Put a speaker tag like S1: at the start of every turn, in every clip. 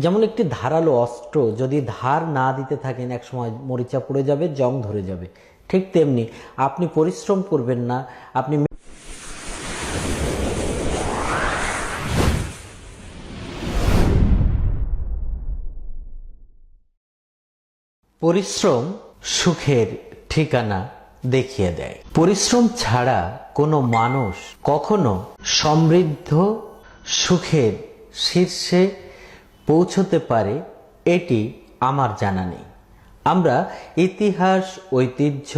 S1: যেমন একটি ধারালো অস্ত্র যদি ধার না দিতে থাকেন একসময় মরিচা পড়ে যাবে, জং ধরে যাবে। ঠিক তেমনি আপনি পরিশ্রম করবেন না, আপনি পরিশ্রম সুখের ঠিকানা দেখিয়ে দেয়। পরিশ্রম ছাড়া কোনো মানুষ কখনো সমৃদ্ধ সুখের শীর্ষে পৌঁছতে পারে এটি আমার জানা নেই। আমরা ইতিহাস, ঐতিহ্য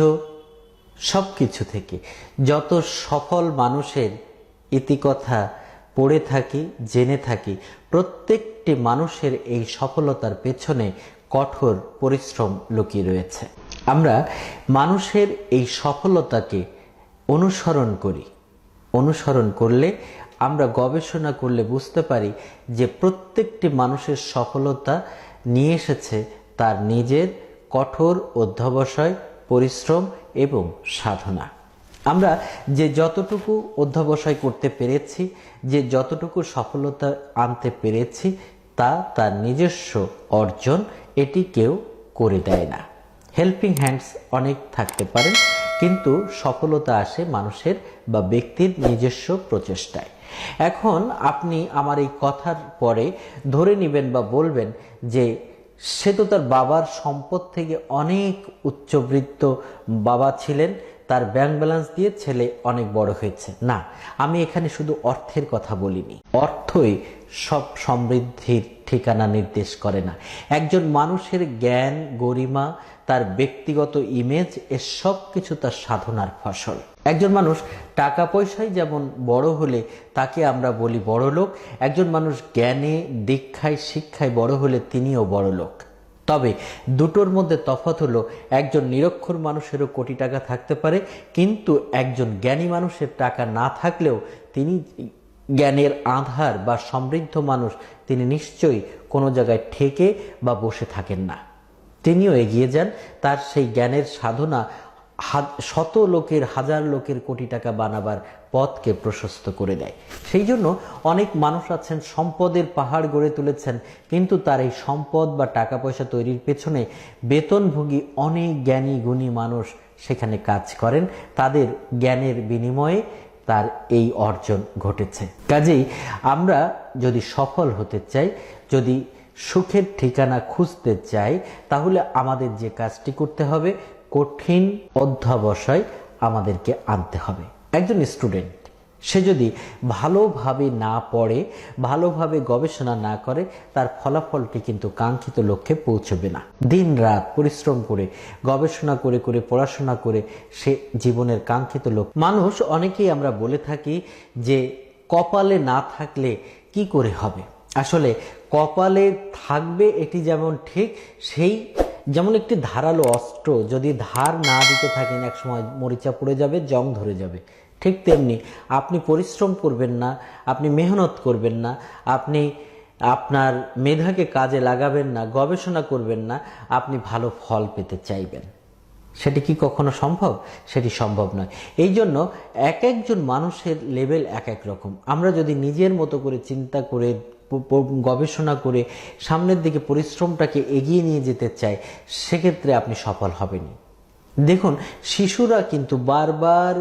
S1: সব কিছু থেকে যত সফল মানুষের ইতিকথা পড়ে থাকি, জেনে থাকি, প্রত্যেকটি মানুষের এই সফলতার পেছনে কঠোর পরিশ্রম লুকিয়ে রয়েছে। আমরা মানুষের এই সফলতাকে অনুসরণ করি। অনুসরণ করলে, আমরা গবেষণা করলে বুঝতে পারি যে প্রত্যেকটি মানুষের সফলতা নিয়ে এসেছে তার নিজের কঠোর অধ্যবসায়, পরিশ্রম এবং সাধনা। আমরা যে যতটুকু অধ্যবসায় করতে পেরেছি, যে যতটুকু সফলতা আনতে পেরেছি, তা তার নিজস্ব অর্জন, এটি কেউ করে দেয় না। হেল্পিং হ্যান্ডস অনেক থাকতে পারে, কিন্তু সফলতা আসে মানুষের বা ব্যক্তির নিজস্ব প্রচেষ্টায়। এখন আপনি আমার এই কথার পরে ধরে নেবেন বা বলবেন যে সে তো তার বাবার সম্পদ থেকে অনেক উচ্চবৃত্ত বাবা ছিলেন, তার ব্যাংক ব্যালেন্স দিয়ে ছেলে অনেক বড় হয়েছে। না, আমি এখানে শুধু অর্থের কথা বলিনি। অর্থই সব সমৃদ্ধির ঠিকানা নির্দেশ করে না। একজন মানুষের জ্ঞান, গরিমা, তার ব্যক্তিগত ইমেজ, এ সব কিছু তার সাধনার ফসল। একজন মানুষ টাকা পয়সায় যেমন বড় হলে তাকে আমরা বলি বড় লোক, একজন মানুষ জ্ঞানে, দীক্ষায়, শিক্ষায় বড় হলে তিনিও বড় লোক। তবে দুটোর মধ্যে তফাৎ হলো, একজন নিরক্ষর মানুষেরও কোটি টাকা থাকতে পারে, কিন্তু একজন জ্ঞানী মানুষের টাকা না থাকলেও তিনি জ্ঞানের আধার বা সমৃদ্ধ মানুষ, তিনি নিশ্চয়ই কোনো জায়গায় ঠেকে বা বসে থাকেন না। তিনিও এগিয়ে যান, তার সেই জ্ঞানের সাধনা শত লোকের, হাজার লোকের কোটি টাকা বানাবার পথকে প্রশস্ত করে দেয়। সেই জন্য অনেক মানুষ আছেন সম্পদের পাহাড় গড়ে তুলেছেন, কিন্তু তার এই সম্পদ বা টাকা পয়সা তৈরির পেছনে বেতনভোগী অনেক জ্ঞানী গুণী মানুষ সেখানে কাজ করেন, তাদের জ্ঞানের বিনিময়ে তার এই অর্জন ঘটেছে। কাজেই আমরা যদি সফল হতে চাই, যদি সুখের ঠিকানা খুঁজতে চাই, তাহলে আমাদের যে কাজটি করতে হবে, কঠিন অধ্যবসায় আমাদেরকে আনতে হবে। একজন স্টুডেন্ট সে যদি ভালোভাবে না পড়ে, ভালোভাবে গবেষণা না করে, তার ফলাফলটি কিন্তু কাঙ্ক্ষিত লক্ষ্যে পৌঁছবে না। দিন রাত পরিশ্রম করে, গবেষণা করে করে, পড়াশোনা করে সে জীবনের কাঙ্ক্ষিত লক্ষ্য। মানুষ অনেকেই আমরা বলে থাকি যে কপালে না থাকলে কি করে হবে। আসলে কপালে থাকবে এটি যেমন ঠিক, সেই যেমন একটি ধারালো অস্ত্র যদি ধার না দিতে থাকেন একসময় মরিচা পড়ে যাবে, জং ধরে যাবে। ঠিক তেমনি আপনি পরিশ্রম করবেন না, আপনি মেহনত করবেন না, আপনি আপনার মেধাকে কাজে লাগাবেন না, গবেষণা করবেন না, আপনি ভালো ফল পেতে চাইবেন, সেটি কি কখনো সম্ভব? সেটি সম্ভব নয়। এই জন্য এক একজন মানুষের লেভেল এক এক রকম। আমরা যদি নিজের মতো করে চিন্তা করে, গবেষণা করে সামনের দিকে পরিশ্রমটাকে এগিয়ে নিয়ে যেতে চাই, সেক্ষেত্রে আপনি সফল হবেনই। দেখুন, শিশুরা কিন্তু বারবার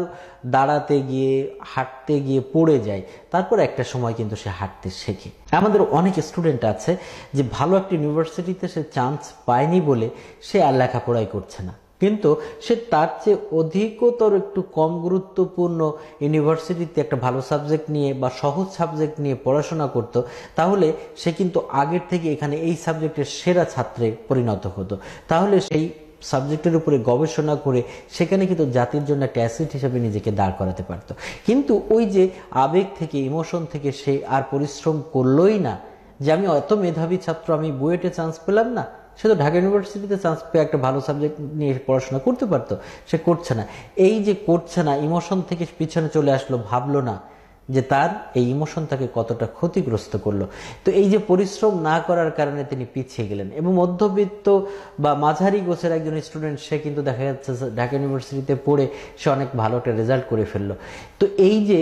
S1: দাঁড়াতে গিয়ে, হাঁটতে গিয়ে পড়ে যায়, তারপর একটা সময় কিন্তু সে হাঁটতে শেখে। আমাদের অনেক স্টুডেন্ট আছে যে ভালো একটা ইউনিভার্সিটিতে সে চান্স পায়নি বলে সে আর লেখাপড়াই করছে না, কিন্তু সে তার চেয়ে অধিকতর একটু কম গুরুত্বপূর্ণ ইউনিভার্সিটিতে একটা ভালো সাবজেক্ট নিয়ে বা সহজ সাবজেক্ট নিয়ে পড়াশোনা করত, তাহলে সে কিন্তু আগের থেকে এখানে এই সাবজেক্টের সেরা ছাত্রে পরিণত হতো। তাহলে সেই সাবজেক্টের উপরে গবেষণা করে সেখানে কিন্তু জাতির জন্য একটা অ্যাসেট হিসেবে নিজেকে দাঁড় করাতে পারতো। কিন্তু ওই যে আবেগ থেকে, ইমোশন থেকে সে আর পরিশ্রম করলোই না, যে আমি এত মেধাবী ছাত্র, আমি বুয়েটে চান্স পেলাম না, সে তো ঢাকা ইউনিভার্সিটিতে চান্স পেয়ে একটা ভালো সাবজেক্ট নিয়ে পড়াশোনা করতে পারতো, সে করছে না। এই যে করছে না, ইমোশন থেকে পিছনে চলে আসলো, ভাবলো না যে তার এই ইমোশন তাকে কতটা ক্ষতিগ্রস্ত করলো। তো এই যে পরিশ্রম না করার কারণে তিনি পিছিয়ে গেলেন। এবং মধ্যবিত্ত বা মাঝারি গোছের একজন স্টুডেন্ট, সে কিন্তু দেখা যাচ্ছে ঢাকা ইউনিভার্সিটিতে পড়ে সে অনেক ভালো একটা রেজাল্ট করে ফেললো। তো এই যে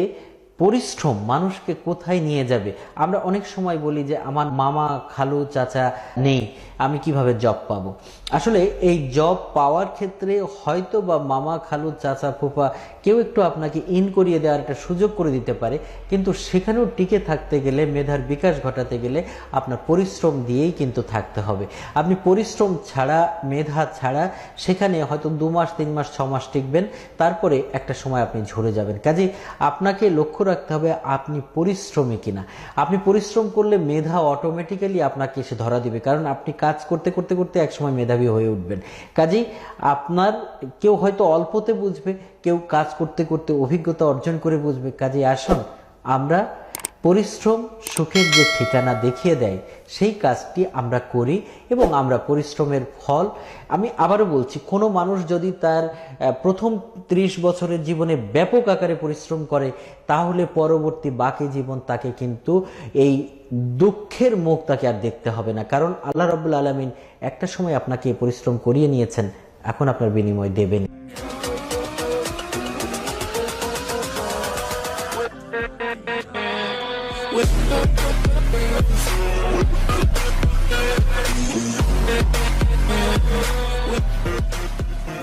S1: পরিশ্রম মানুষকে কোথায় নিয়ে যাবে। আমরা অনেক সময় বলি যে আমার মামা খালু চাচা নেই, আমি কিভাবে জব পাবো। আসলে এই জব পাওয়ার ক্ষেত্রে হয়তো বা মামা খালু চাচা ফুফা কেউ একটু আপনাকে ইন করিয়ে দেওয়ার একটা সুযোগ করে দিতে পারে, কিন্তু সেখানেও টিকে থাকতে গেলে, মেধার বিকাশ ঘটাতে গেলে আপনার পরিশ্রম দিয়েই কিন্তু থাকতে হবে। আপনি পরিশ্রম ছাড়া, মেধা ছাড়া সেখানে হয়তো 2 মাস 3 মাস 6 মাস টিকবেন, তারপরে একটা সময় আপনি ঝরে যাবেন। কাজেই আপনাকে লক্ষ্য রাখতে হবে আপনি পরিশ্রমী কিনা। আপনি পরিশ্রম করলে মেধা অটোমেটিক্যালি আপনাকে এসে ধরা দিবে, কারণ আপনি কাজ করতে করতে করতে একসময় মেধাবী হয়ে উঠবেন। কাজেই আপনার কেউ হয়তো অল্পতে বুঝবে, কেউ কাজ করতে করতে অভিজ্ঞতা অর্জন করে বুঝবে। কাজেই আসুন আমরা পরিশ্রম সুখের যে ঠিকানা দেখিয়ে দেয় সেই কাজটি আমরা করি এবং আমরা পরিশ্রমের ফল, আমি আবারও বলছি, কোনো মানুষ যদি তার প্রথম 30 বছরের জীবনে ব্যাপক আকারে পরিশ্রম করে, তাহলে পরবর্তী বাকি জীবন তাকে কিন্তু এই দুঃখের মুখ তাকে আর দেখতে হবে না, কারণ আল্লাহ রাব্বুল আলামিন একটা সময় আপনাকে পরিশ্রম করিয়ে নিয়েছেন, এখন আপনার বিনিময় দেবেন।
S2: With